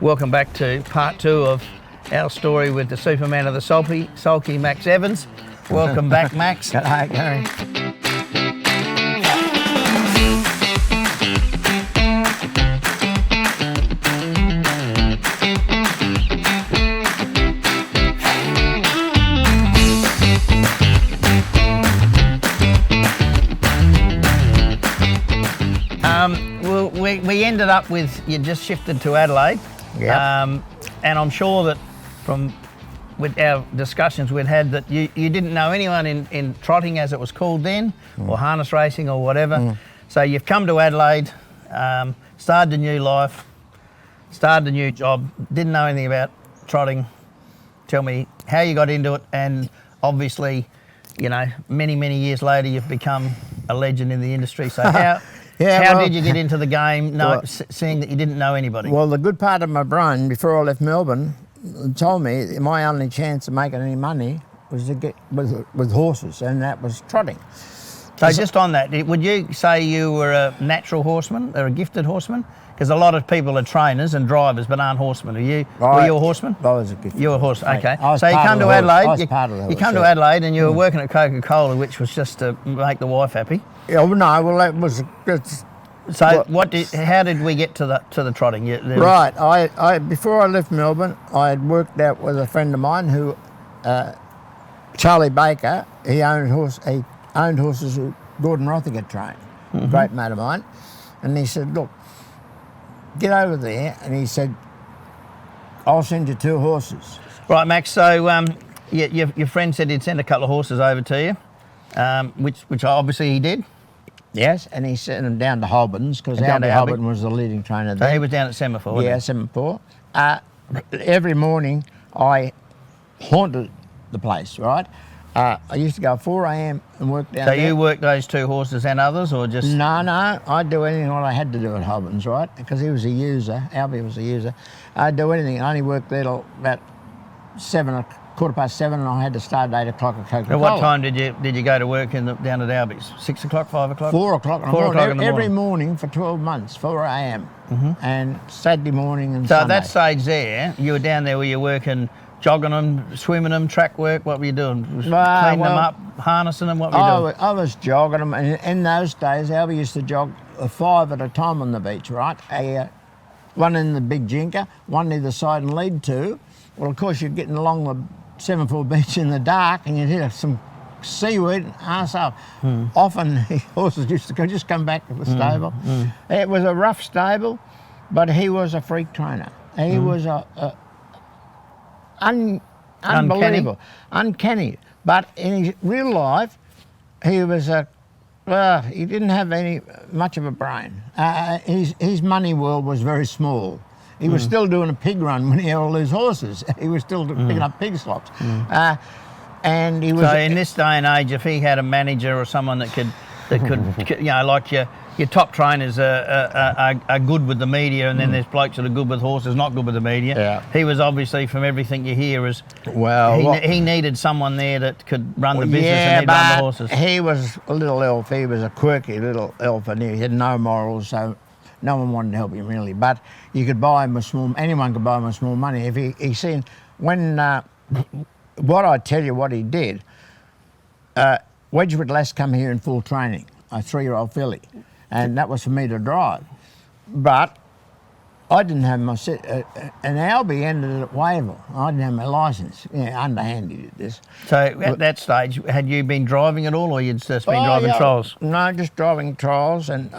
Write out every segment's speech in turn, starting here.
Welcome back to part 2 of our story with the Superman of the Sulky, Max Evans. Welcome back, Max. G'day, Gary. Well, we ended up with, you just shifted to Adelaide. Yep. And I'm sure that with our discussions we'd had that you didn't know anyone in trotting, as it was called then, or harness racing or whatever. So you've come to Adelaide, started a new life, started a new job, didn't know anything about trotting. Tell me how you got into it, and obviously, you know, many years later you've become a legend in the industry. So how did you get into the game, seeing that you didn't know anybody? Well, the good part of my brain before I left Melbourne told me my only chance of making any money was to get with horses, and that was trotting. So just on that, would you say you were a natural horseman or a gifted horseman? Because a lot of people are trainers and drivers but aren't horsemen. Were you a horseman? I was a gifted. You were a horse, okay. So you come to Adelaide. You come to Adelaide and you were working at Coca-Cola, which was just to make the wife happy. Yeah, well, no, well that was. So how did we get to the trotting? Right, I before I left Melbourne, I had worked out with a friend of mine who, Charlie Baker. He owned horses who Gordon Rothiger trained, a great mate of mine, and he said, "Look, get over there," and he said, "I'll send you 2 horses." Right, Max. So your friend said he'd send a couple of horses over to you, which obviously he did. Yes, and he sent them down to Holborn's because Alby Holborn was the leading trainer there. So he was down at Semaphore. Yeah, Semaphore. Every morning I haunted the place, right? I used to go 4 a.m. and work down there. So you worked those 2 horses and others, or just? No, I'd do anything what I had to do at Holborn's, right? Because he was a user, Alby was a user. I'd do anything. I only worked there till about 7:15, and I had to start at 8 o'clock at Coca-Cola. At what time did you go to work down at Alby's? 6 o'clock, 5 o'clock? 4 o'clock in the 4 morning. o'clock in the Every morning. morning for 12 months, 4 a.m. And Saturday morning and So Sunday. at that stage there, you were down there where you're working, jogging them, swimming them, track work. What were you doing? Cleaning them up, harnessing them. What were you doing? I was jogging them, and in those days, Alby used to jog 5 at a time on the beach, right? One in the big jinker, one either side and lead 2. Well, of course, you're getting along the Semaphore beach in the dark, and you'd hit some seaweed and arse up. Often horses used to just come back to the stable. It was a rough stable, but he was a freak trainer. He was unbelievable, uncanny. But in his real life, he was he didn't have much of a brain. His money world was very small. He was still doing a pig run when he had all his horses. He was still picking up pig slops. And he was. So in this day and age, if he had a manager or someone that could, you know, like your top trainers are good with the media, and then there's blokes that are good with horses, not good with the media. Yeah. He was obviously, from everything you hear, he needed someone there that could run the business and he'd run the horses. He was a little elf. He was a quirky little elf, and he had no morals, so no one wanted to help him really. But you could buy him anyone could buy him with small money. If he seen when what I tell you what he did. Wedgwood Lass come here in full training, a 3-year-old filly, and that was for me to drive. But I didn't have my and Alby ended at Wavell. I didn't have my licence. Yeah, underhand he did this. So at that stage, had you been driving at all, or you'd just been driving trials? No, just driving trials, and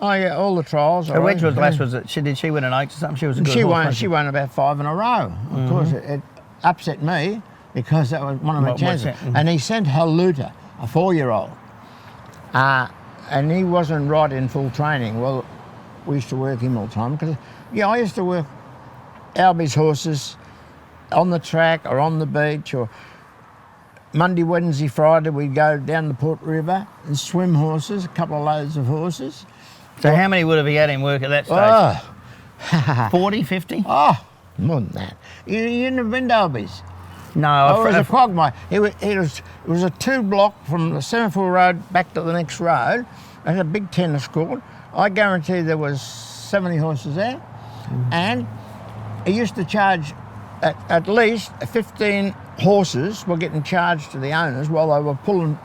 all the trials. So Wedgwood Lass did she win an Oaks or something? She was a good horse. She won about 5 in a row. Of course, it upset me because that was one of my chances. And he sent Haluta, a 4-year-old, and he wasn't right in full training. Well, we used to work him all the time because. Yeah, I used to work Alby's horses on the track or on the beach, or Monday, Wednesday, Friday we'd go down the Port River and swim horses, a couple of loads of horses. So how many would have he had in work at that stage? 40, 50? Oh, more than that. You never been to Alby's? No. It was a quagmire. It was a 2-block from the Semaphore Road back to the next road. It had a big tennis court. I guarantee there was 70 horses there. And he used to charge at least 15 horses were getting charged to the owners while they were pulling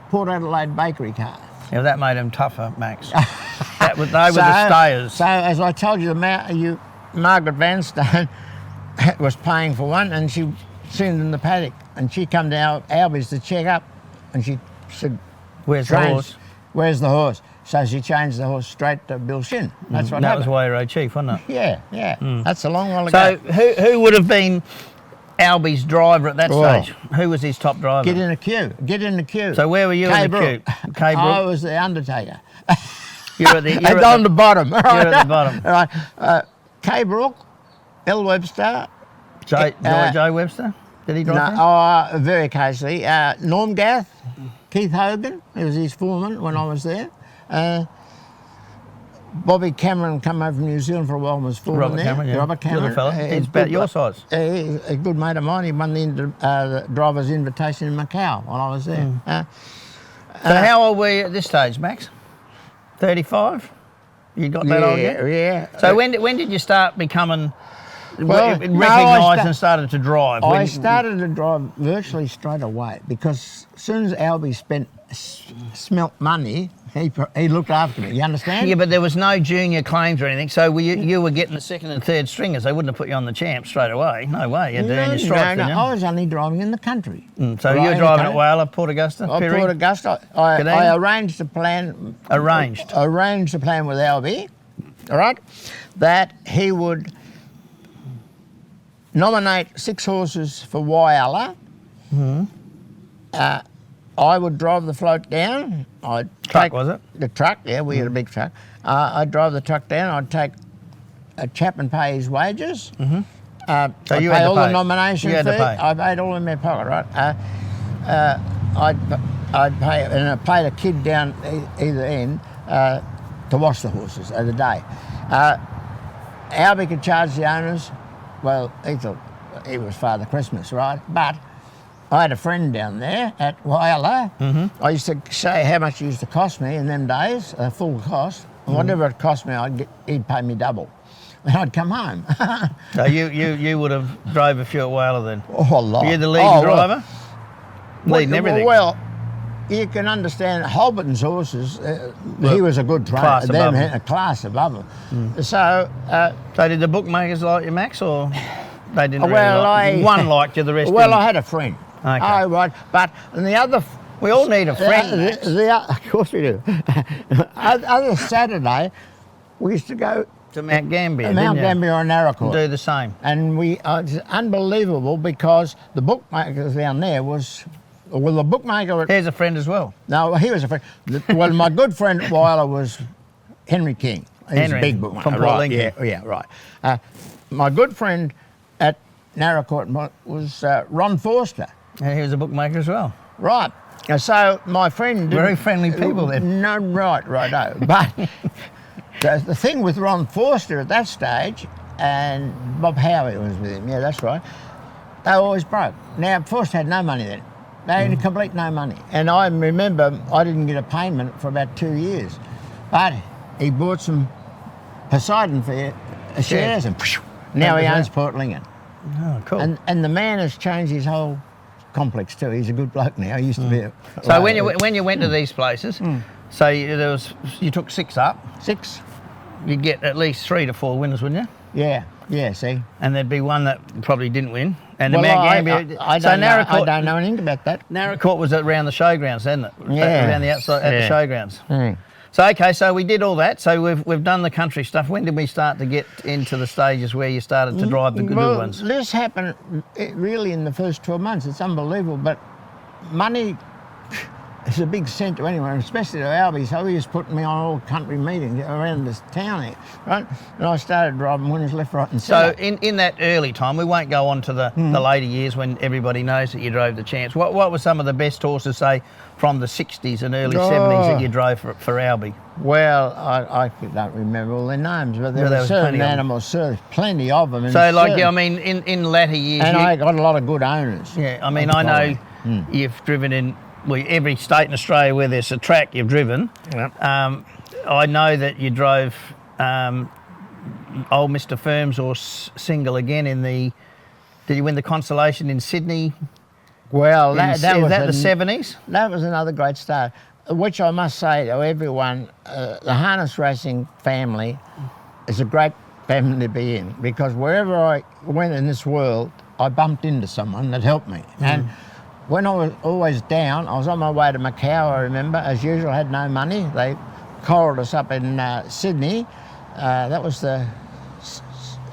Port Adelaide bakery cars. Yeah, that made them tougher, Max. They were the stayers. So as I told you, Margaret Vanstone was paying for one, and she seen it in the paddock, and she come down Alby's to check up, and she said, "Where's the horse? Where's the horse?" So she changed the horse straight to Bill Shin. That's what happened. That was why he rode chief, wasn't it? Yeah. That's a long while ago. So who would have been Alby's driver at that stage? Who was his top driver? Get in the queue. So where were you in the queue? I was the undertaker. You're at the bottom. Right? You're at the bottom. Right. K. Brook, L. Webster. Joe Webster? Did he drive him? Very occasionally. Norm Gath, Keith Hogan, he was his foreman when I was there. Bobby Cameron come over from New Zealand for a while and was foreman there. Robert Cameron. Little fella. He's about your size. He's a good mate of mine. He won the driver's invitation in Macau while I was there. So how old were you at this stage, Max? 35? You got that old yet? Yeah. So when did you start becoming recognised and started to drive? I started to drive virtually straight away because as soon as Alby smelt money, he looked after me. You understand? Yeah, but there was no junior claims or anything, so you were getting the second and third stringers. They wouldn't have put you on the champ straight away. No way. You had to earn your stripes, didn't you? I was only driving in the country. So you were driving at Whaler, Port Augusta, Pirri? Port Augusta. I arranged a plan. Arranged a plan with Alby, all right, that he would nominate 6 horses for Whyalla. I would drive the float down. Was it? The truck, yeah, we had a big truck. I'd drive the truck down. I'd take a chap and pay his wages. So I'd you pay had to all pay. the nomination You had fee. to pay. I paid all in my pocket, right? I'd pay, and I paid a kid down either end to wash the horses of the day. Alby could charge the owners. Well, he thought he was Father Christmas, right? But I had a friend down there at Whyalla. I used to say how much it used to cost me in them days, full cost. And whatever it cost me, he'd pay me double. And I'd come home. So you would have drove a few at Whaler then? Oh, a lot. Were you the leading driver? Leading everything? Well, you can understand Holberton's horses, he was a good trainer. Class above him. A class above him. So did the bookmakers like you, Max, or they didn't well, really like you? One liked you, the rest well, didn't? I had a friend. Okay. Oh, right. But and the other... We all need a friend, Max. Of course we do. Other Saturday, we used to go to Mount Gambier, Mount Gambier or Narracor. Do the same. And it's unbelievable because the bookmakers down there was... Well, the bookmaker... Here's a friend as well. No, he was a friend. Well, my good friend at Whyalla was Henry King. He's a big bookmaker. From Port Lincoln. Yeah, right. My good friend at Narracor was Ron Forster. And he was a bookmaker as well. Right. So my friend... Very friendly people then. No, right. But the thing with Ron Forster at that stage, and Bob Howie was with him, yeah, that's right, they were always broke. Now, Forster had no money then. They had complete no money. And I remember I didn't get a payment for about 2 years. But he bought some Poseidon for shares and now he owns Port Lincoln. Oh, cool. And the man has changed his whole complex too. He's a good bloke now. He used to be. So when you went to these places, so you took 6 up. 6. You'd get at least 3 to 4 winners, wouldn't you? Yeah. See. And there'd be one that probably didn't win. And Well, the Mount Gambier. I don't know anything about that. Narracor was around the showgrounds, hadn't it? Yeah. Around the outside at the showgrounds. So okay, so we did all that. So we've done the country stuff. When did we start to get into the stages where you started to drive the good ones? This happened really in the first 12 months. It's unbelievable, but money is a big cent to anyone, especially to Alby. So he was putting me on all country meetings around this town here, right? And I started driving winners left, right, and centre. So in that early time, we won't go on to the later years when everybody knows that you drove the champs. What were some of the best horses, say, from the 60s and early 70s that you drove for Alby? Well, I don't remember all their names, but there were certain animals, plenty of them. So, like, I mean, in latter years... And I got a lot of good owners. Yeah, I mean, I know you've driven in every state in Australia where there's a track you've driven. Yep. I know that you drove old Mr. Firms or single again in the... Did you win the Constellation in Sydney? Well, Is that the 70s? That was another great start, which I must say to everyone, the harness racing family is a great family to be in, because wherever I went in this world, I bumped into someone that helped me. And when I was always down, I was on my way to Macau, I remember, as usual, I had no money. They collared us up in Sydney. That was the...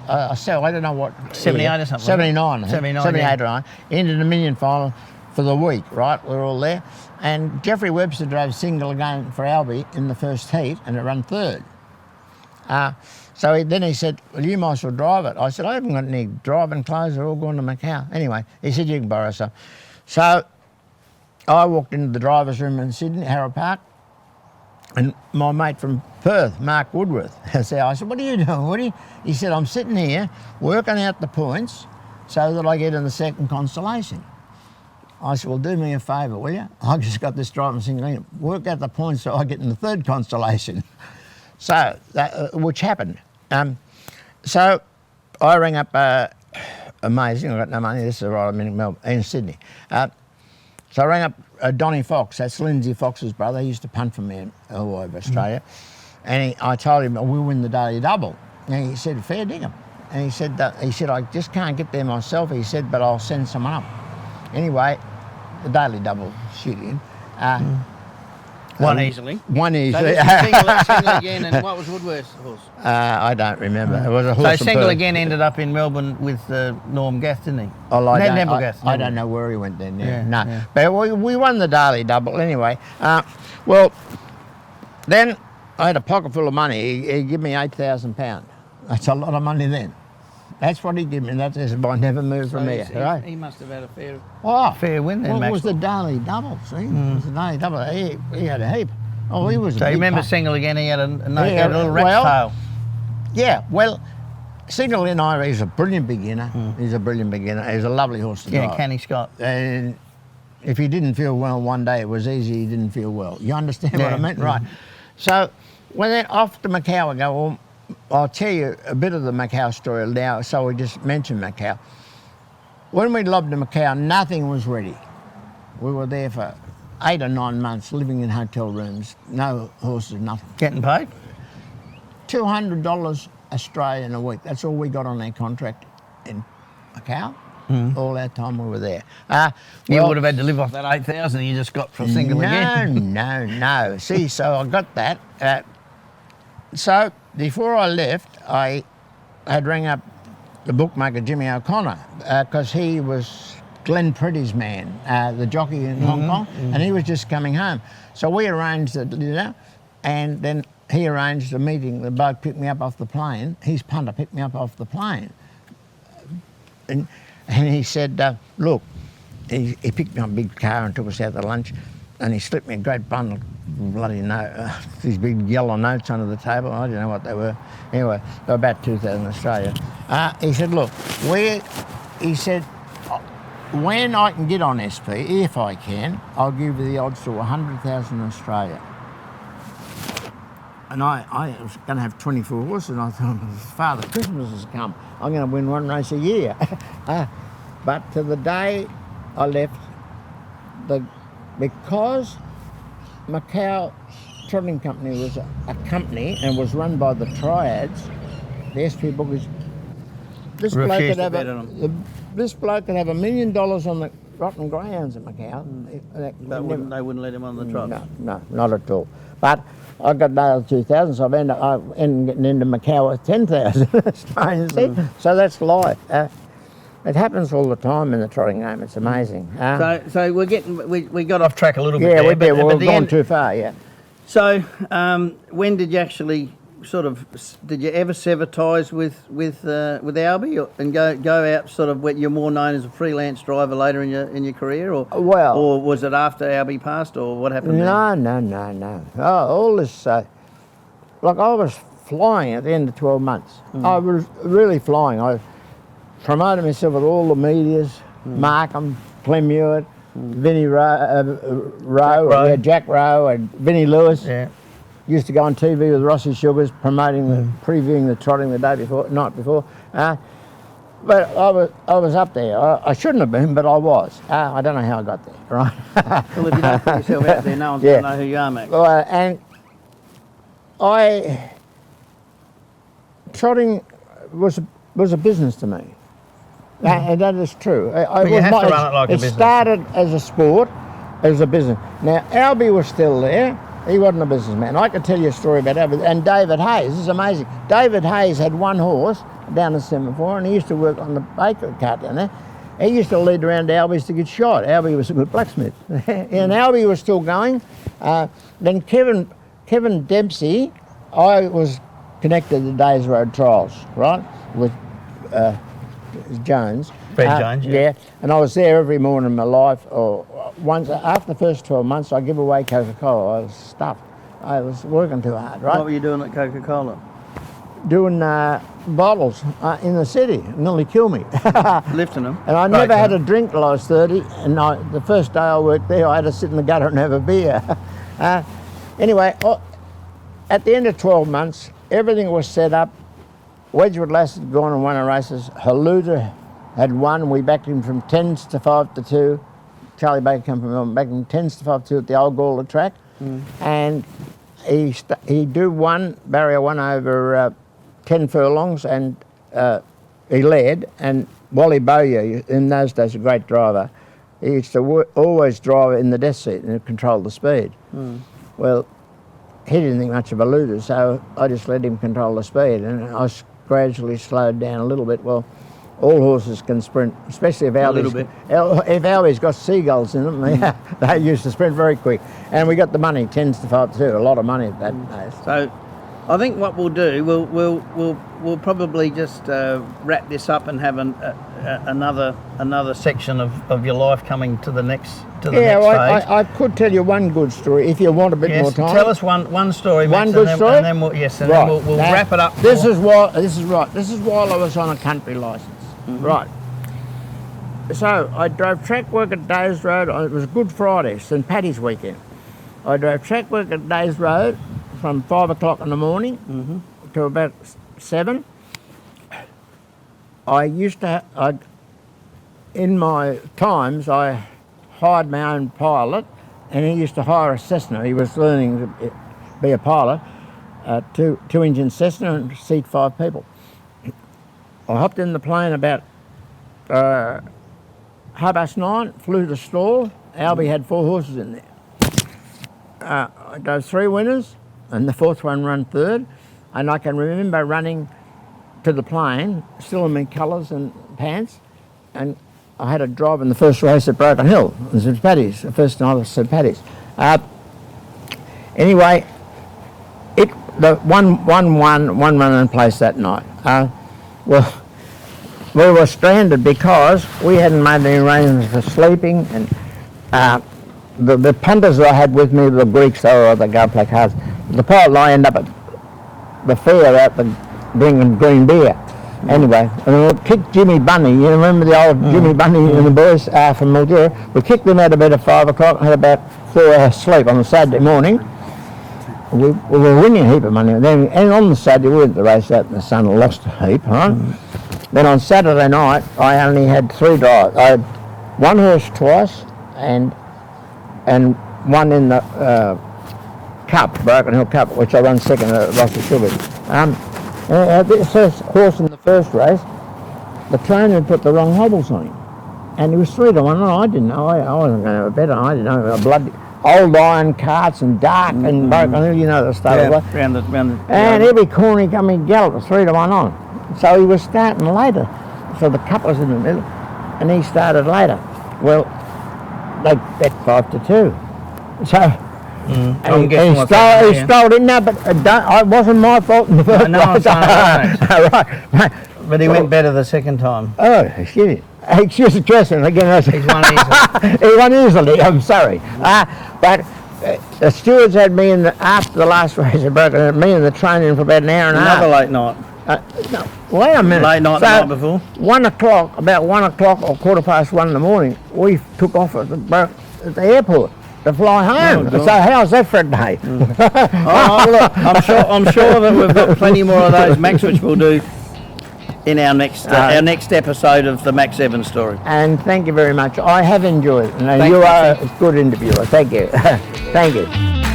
I don't know what... 78 or something. 79, I think. 78 yeah. or 9. Into the Dominion final for the week, right? We were all there. And Jeffrey Webster drove single again for Alby in the first heat, and it ran third. So then he said, well, you might as well drive it. I said, I haven't got any driving clothes, they're all gone to Macau. Anyway, he said, you can borrow some. So I walked into the driver's room in Sydney, Harrow Park, and my mate from Perth, Mark Woodworth, I said, what are you doing? He said, I'm sitting here working out the points so that I get in the second Constellation. I said, well, do me a favour, will you? I've just got this driving single in. Work out the points so I get in the third Constellation. So, which happened. So I rang up, amazing, I got no money, this is right, I'm in Melbourne, in Sydney. So I rang up Donnie Fox, that's Lindsay Fox's brother. He used to punt for me all over Australia. And I told him, we'll win the daily double. And he said, fair dinkum. And he said, I just can't get there myself. He said, but I'll send someone up. Anyway, the daily double shoot in. Won easily. Won easily. So single again, and what was Woodworth's horse? I don't remember. It was a horse. So single again ended up in Melbourne with Norm Gath, didn't he? Oh, I don't know where he went then. Yeah. Yeah, No, yeah. but we won the daily double anyway. Well, then I had a pocket full of money. He gave me £8,000. That's a lot of money then. That's what he gave me. That's I never moved from here. Right? He must have had a fair win then, Well, it Maxwell. was the daily double, see? It was the daily double. He had a heap. Oh, he was a So you big remember pup. single again, he had a little rat's well, tail. Yeah, well, Single in Ira, he's a brilliant beginner. He's a brilliant beginner. He's a lovely horse to drive. Yeah, Canny Scott. And if he didn't feel well one day, it was easy he didn't feel well. You understand what I meant? Right. So when then off to Macau, I go, well, I'll tell you a bit of the Macau story now, so we just mentioned Macau. When we lobbed to Macau, nothing was ready. We were there for 8 or 9 months, living in hotel rooms, no horses, nothing. Getting paid? $200 Australian a week. That's all we got on our contract in Macau. All our time we were there. You would have had to live off that 8,000 you just got for single again. No. See, so I got that. So before I left, I had rang up the bookmaker Jimmy O'Connor because he was Glenn Pretty's man, the jockey in Hong Kong, and he was just coming home. So we arranged the dinner, and then he arranged a meeting. The bloke picked me up off the plane. His punter picked me up off the plane. And he said, look, he picked me up a big car and took us out to lunch, and he slipped me a great bundle of bloody note, these big yellow notes under the table. I don't know what they were. Anyway, they were about 2,000 Australia. He said, look, when I can get on SP, if I can, I'll give you the odds to 100,000 Australia. And I was going to have 24 horses, and I thought, Father Christmas has come. I'm going to win one race a year. But to the day I left, because Macau Trotting Company was a company and was run by the Triads, the SP bookies, this bloke could have $1 million on the rotten greyhounds at Macau. They wouldn't let him on the trot. No, not at all. But I got another 2,000, so I ended getting into Macau with 10,000 Australian. See? So that's life. It happens all the time in the trotting game. It's amazing. So we got off track a little bit. Yeah, there, we did. We've gone end, too far. Yeah. So when did you actually did you ever sever ties with Alby and go out sort of when you're more known as a freelance driver later in your career, or was it after Alby passed, or what happened? No. Oh, all this. Like I was flying at the end of 12 months. I was really flying. I promoted myself with all the medias, Markham, Clem Hewitt, Vinnie Rowe, Jack Rowe, and Vinnie Lewis. Yeah. used to go on TV with Rossi Sugars promoting previewing the trotting the night before. But I was up there. I shouldn't have been, but I was. I don't know how I got there, right? Well, if you don't put yourself out there, no one's going to know who you are, Mac. And trotting was a business to me. And that is true. But you have to run it like a business. It started as a sport, as a business. Now, Alby was still there. He wasn't a businessman. I could tell you a story about Alby. And David Hayes, this is amazing. David Hayes had one horse down in Semaphore, and he used to work on the baker cart down there. He used to lead around to Alby's to get shot. Alby was a good blacksmith. And Alby was still going. Then Kevin Dempsey, I was connected to Days Road Trials, right, with Jones. Fred Jones, yeah. And I was there every morning in my life. Or once after the first 12 months, I give away Coca-Cola. I was stuffed. I was working too hard, right? What were you doing at Coca-Cola? Doing bottles in the city. It nearly killed me. Lifting them. And I never had a drink till I was 30. And the first day I worked there, I had to sit in the gutter and have a beer. Anyway, at the end of 12 months, everything was set up. Wedgwood Lass had gone and won the races. Haluta had won. We backed him from 10s to 5 to 2. Charlie Baker came from Melbourne, backed him 10s to 5 to 2 at the old Gawler track. And he do one, barrier one over 10 furlongs, and he led. And Wally Bowyer, in those days a great driver, he used to always drive in the death seat and control the speed. Well, he didn't think much of a loser, so I just let him control the speed, and I gradually slowed down a little bit. Well, all horses can sprint, especially if Alby's got seagulls in them. They used to sprint very quick, and we got the money 10s to 5 to 2, a lot of money at that days. So, I think what we'll do, we'll probably just wrap this up and have another section of your life coming to the next stage. I could tell you one good story if you want a bit more time. Tell us one story. One Max, good story. And then we'll wrap it up. This is while I was on a country licence. Right. So I drove track work at Days Road. It was Good Friday, St Paddy's weekend. I drove track work at Days Road from 5 o'clock in the morning to about 7. In my times, I hired my own pilot, and he used to hire a Cessna. He was learning to be a pilot, two-engine Cessna and seat 5 people. I hopped in the plane about 9:30, flew to Stawell. Alby had 4 horses in there. I drove 3 winners, and the 4th one ran 3rd. And I can remember running to the plane, still in my colours and pants, and I had a drive in the first race at Broken Hill, in St Paddy's, the first night of St Paddy's. Anyway, one run in place that night. Well, we were stranded because we hadn't made any arrangements for sleeping, and the punters I had with me were Greeks, or the go play cards. The pilot and I ended up at the fair out bringing green beer. Anyway, and we kicked Jimmy Bunny. You remember the old Jimmy Bunny and the boys from Mildura? We kicked them out of bed at 5 o'clock and had about 4 hours sleep on the Saturday morning. We were winning a heap of money. And on the Saturday, we went to the race out in the sun and lost a heap, right? Then on Saturday night, I only had 3 drives. I had 1 horse twice and one in the Cup, Broken Hill Cup, which I run second at Rossi Sugars. This horse in the first race, the trainer had put the wrong hobbles on him. And he was 3 to 1. I didn't know. I wasn't going to have a bet. I didn't know. A bloody old iron carts and dark and Broken Hill, you know the stuff. And every corner he come in galloped 3 to 1 on. So he was starting later. So the Cup was in the middle, and he started later. Well, they bet 5 to 2. So. And he stole in there, but it wasn't my fault in the first place. Right. But he went better the second time. Oh, excuse the question. Again, he's won easily. He won easily, I'm sorry. But the stewards had me after the last race, they broke me and the trainer in for about an hour and a half. Another late night. No, wait a minute. Late night the night before? 1 o'clock, about 1 o'clock or 1:15 in the morning, we took off at the airport. to fly home. Oh, so how's that for a day? Oh, look, I'm sure that we've got plenty more of those, Max, which we'll do in our next episode of the Max Evans story. And thank you very much. I have enjoyed it. And Thank you you, are a good interviewer. Thank you. Thank you.